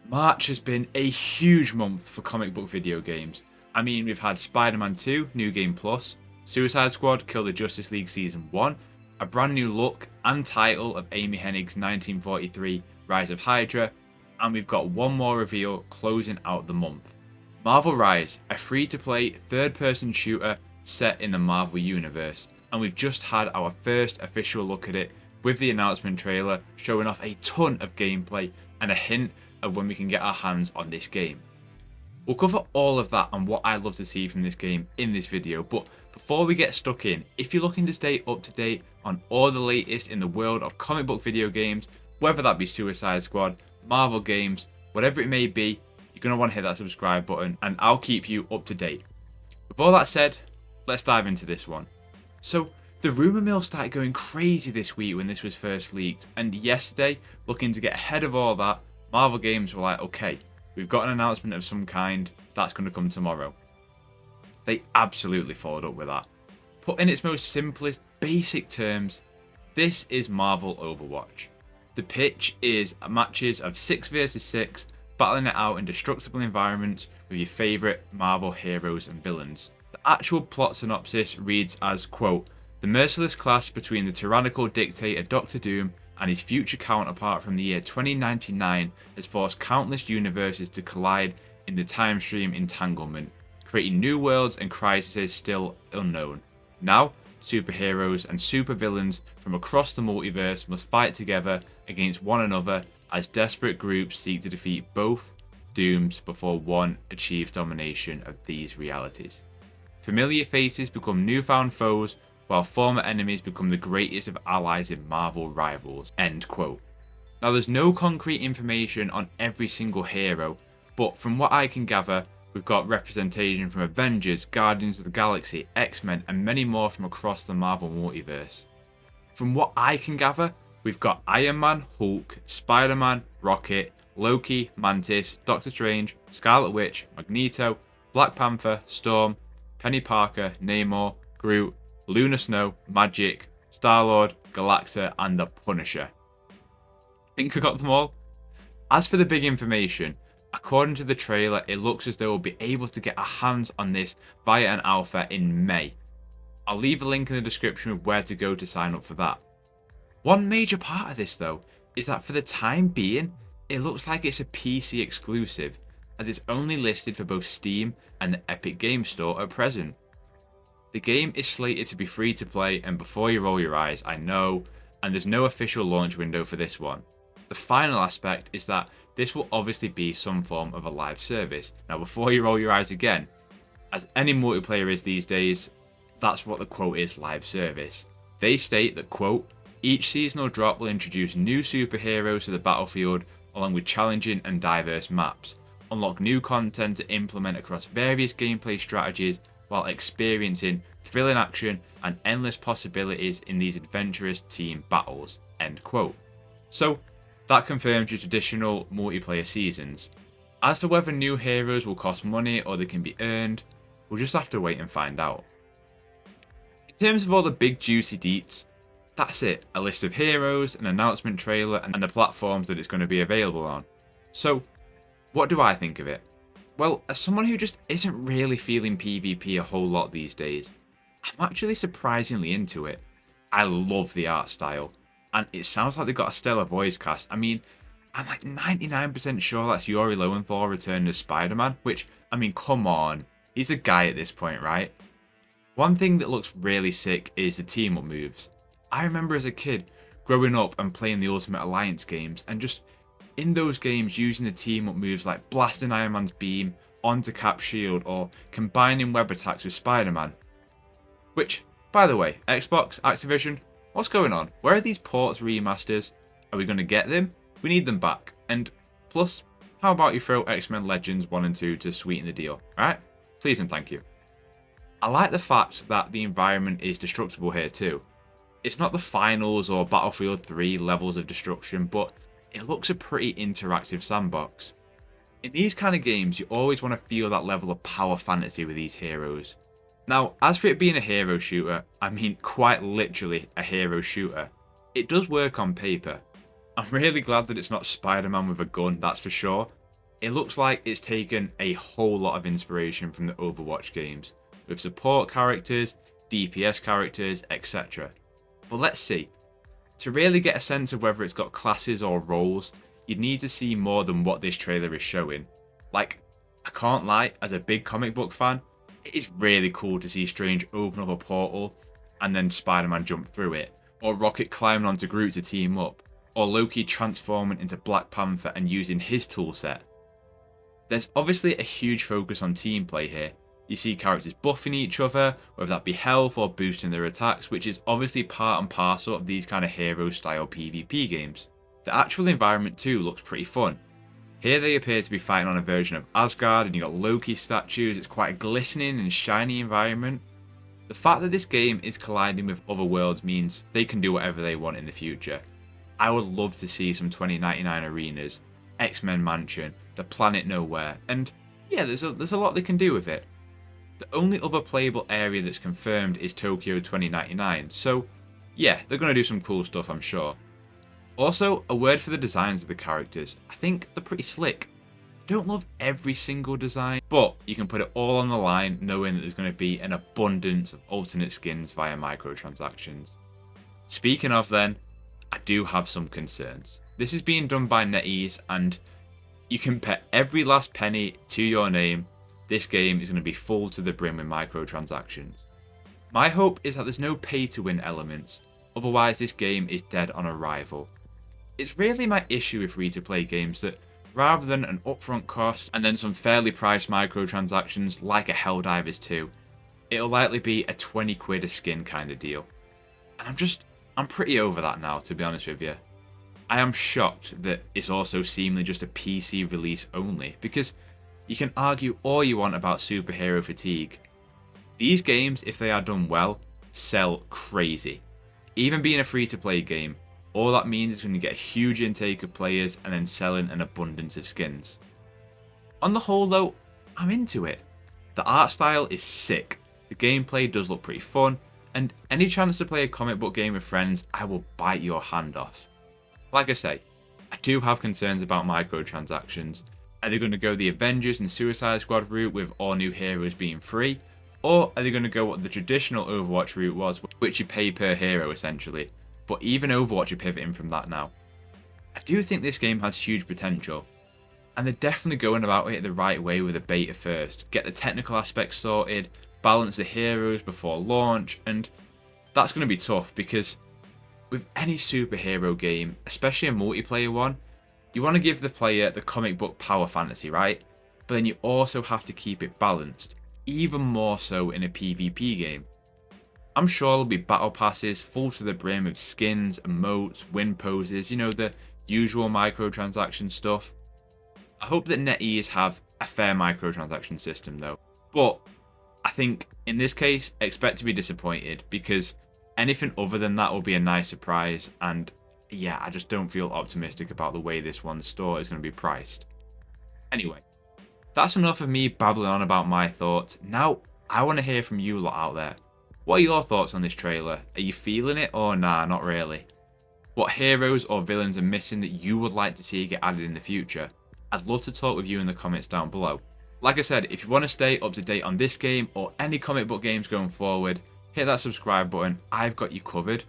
March has been a huge month for comic book video games. I mean, we've had Spider-Man 2 New Game Plus, Suicide Squad Kill the Justice League Season 1, a brand new look and title of Amy Hennig's 1943 Rise of Hydra, and we've got one more reveal closing out the month. Marvel Rise, a free-to-play third-person shooter set in the Marvel Universe, and we've just had our first official look at it with the announcement trailer showing off a ton of gameplay and a hint of when we can get our hands on this game. We'll cover all of that and what I'd love to see from this game in this video, but before we get stuck in, if you're looking to stay up to date on all the latest in the world of comic book video games, whether that be Suicide Squad, Marvel games, whatever it may be, you're going to want to hit that subscribe button and I'll keep you up to date. With all that said, let's dive into this one. So, the rumour mill started going crazy this week when this was first leaked, and yesterday, looking to get ahead of all that, Marvel Games were like, okay, we've got an announcement of some kind, that's going to come tomorrow. They absolutely followed up with that. Put in its most simplest, basic terms, this is Marvel Overwatch. The pitch is matches of 6 versus 6, battling it out in destructible environments with your favourite Marvel heroes and villains. The actual plot synopsis reads as, quote, the merciless clash between the tyrannical dictator Doctor Doom and his future counterpart from the year 2099 has forced countless universes to collide in the time stream entanglement, creating new worlds and crises still unknown. Now, superheroes and supervillains from across the multiverse must fight together against one another as desperate groups seek to defeat both Dooms before one achieves domination of these realities. Familiar faces become newfound foes, while former enemies become the greatest of allies in Marvel rivals. End quote. Now, there's no concrete information on every single hero, but from what I can gather, we've got representation from Avengers, Guardians of the Galaxy, X-Men, and many more from across the Marvel multiverse. From what I can gather, we've got Iron Man, Hulk, Spider-Man, Rocket, Loki, Mantis, Doctor Strange, Scarlet Witch, Magneto, Black Panther, Storm, Penny Parker, Namor, Groot, Luna Snow, Magic, Star-Lord, Galacta, and the Punisher. Think I got them all? As for the big information, according to the trailer, it looks as though we'll be able to get our hands on this via an alpha in May. I'll leave a link in the description of where to go to sign up for that. One major part of this though, is that for the time being, it looks like it's a PC exclusive, as it's only listed for both Steam and the Epic Games Store at present. The game is slated to be free to play, and before you roll your eyes, I know, and there's no official launch window for this one. The final aspect is that this will obviously be some form of a live service. Now, before you roll your eyes again, as any multiplayer is these days, that's what the quote is, live service. They state that, quote, each seasonal drop will introduce new superheroes to the battlefield along with challenging and diverse maps, unlock new content to implement across various gameplay strategies while experiencing thrilling action and endless possibilities in these adventurous team battles, end quote. So, that confirms your traditional multiplayer seasons. As for whether new heroes will cost money or they can be earned, we'll just have to wait and find out. In terms of all the big juicy deets, that's it, a list of heroes, an announcement trailer, and the platforms that it's going to be available on. So, what do I think of it? Well, as someone who just isn't really feeling PvP a whole lot these days, I'm actually surprisingly into it. I love the art style, and it sounds like they've got a stellar voice cast. I mean, I'm like 99% sure that's Yuri Lowenthal returning as Spider-Man, which, I mean, come on, he's a guy at this point, right? One thing that looks really sick is the team-up moves. I remember as a kid growing up and playing the Ultimate Alliance games, and just in those games using the team-up moves like blasting Iron Man's beam onto Cap's shield or combining web attacks with Spider-Man. Which, by the way, Xbox, Activision, what's going on? Where are these ports remasters? Are we going to get them? We need them back. And plus, how about you throw X-Men Legends 1 and 2 to sweeten the deal, right? Please and thank you. I like the fact that the environment is destructible here too. It's not the finals or Battlefield 3 levels of destruction, but it looks a pretty interactive sandbox. In these kind of games, you always want to feel that level of power fantasy with these heroes. Now, as for it being a hero shooter, I mean quite literally a hero shooter, it does work on paper. I'm really glad that it's not Spider-Man with a gun, that's for sure. It looks like it's taken a whole lot of inspiration from the Overwatch games, with support characters, DPS characters, etc. But let's see. To really get a sense of whether it's got classes or roles, you'd need to see more than what this trailer is showing. Like, I can't lie, as a big comic book fan, it is really cool to see Strange open up a portal and then Spider-Man jump through it, or Rocket climbing onto Groot to team up, or Loki transforming into Black Panther and using his toolset. There's obviously a huge focus on team play here. You see characters buffing each other, whether that be health or boosting their attacks, which is obviously part and parcel of these kind of hero style PvP games. The actual environment too looks pretty fun. Here they appear to be fighting on a version of Asgard and you got Loki statues. It's quite a glistening and shiny environment. The fact that this game is colliding with other worlds means they can do whatever they want in the future. I would love to see some 2099 arenas, X-Men Mansion, the Planet Nowhere, and yeah, there's a lot they can do with it. The only other playable area that's confirmed is Tokyo 2099, so yeah, they're going to do some cool stuff, I'm sure. Also, a word for the designs of the characters. I think they're pretty slick. Don't love every single design, but you can put it all on the line knowing that there's going to be an abundance of alternate skins via microtransactions. Speaking of then, I do have some concerns. This is being done by NetEase and you can bet every last penny to your name this game is going to be full to the brim with microtransactions. My hope is that there's no pay to win elements, otherwise this game is dead on arrival. It's really my issue with free to play games that rather than an upfront cost and then some fairly priced microtransactions like a Helldivers 2, it'll likely be a 20 quid a skin kind of deal. And I'm pretty over that now, to be honest with you. I am shocked that it's also seemingly just a PC release only, because you can argue all you want about superhero fatigue. These games, if they are done well, sell crazy. Even being a free-to-play game, all that means is when you get a huge intake of players and then selling an abundance of skins. On the whole though, I'm into it. The art style is sick, the gameplay does look pretty fun, and any chance to play a comic book game with friends, I will bite your hand off. Like I say, I do have concerns about microtransactions. Are they going to go the Avengers and Suicide Squad route with all new heroes being free? Or are they going to go what the traditional Overwatch route was, which you pay per hero essentially? But even Overwatch are pivoting from that now. I do think this game has huge potential. And they're definitely going about it the right way with a beta first. Get the technical aspects sorted, balance the heroes before launch, and that's going to be tough because with any superhero game, especially a multiplayer one, you want to give the player the comic book power fantasy, right? But then you also have to keep it balanced, even more so in a PvP game. I'm sure there'll be battle passes full to the brim of skins, emotes, win poses, you know, the usual microtransaction stuff. I hope that NetEase have a fair microtransaction system though. But I think in this case, expect to be disappointed because anything other than that will be a nice surprise, and yeah, I just don't feel optimistic about the way this one's store is going to be priced. Anyway, that's enough of me babbling on about my thoughts. Now, I want to hear from you lot out there. What are your thoughts on this trailer? Are you feeling it or nah, not really? What heroes or villains are missing that you would like to see get added in the future? I'd love to talk with you in the comments down below. Like I said, if you want to stay up to date on this game or any comic book games going forward, hit that subscribe button, I've got you covered.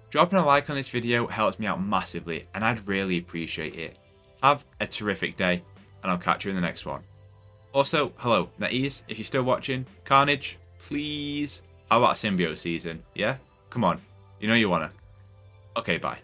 Dropping a like on this video helps me out massively and I'd really appreciate it. Have a terrific day and I'll catch you in the next one. Also, hello, NetEase, if you're still watching, Carnage, please. How about a symbiote season? Yeah? Come on, you know you wanna. Okay, bye.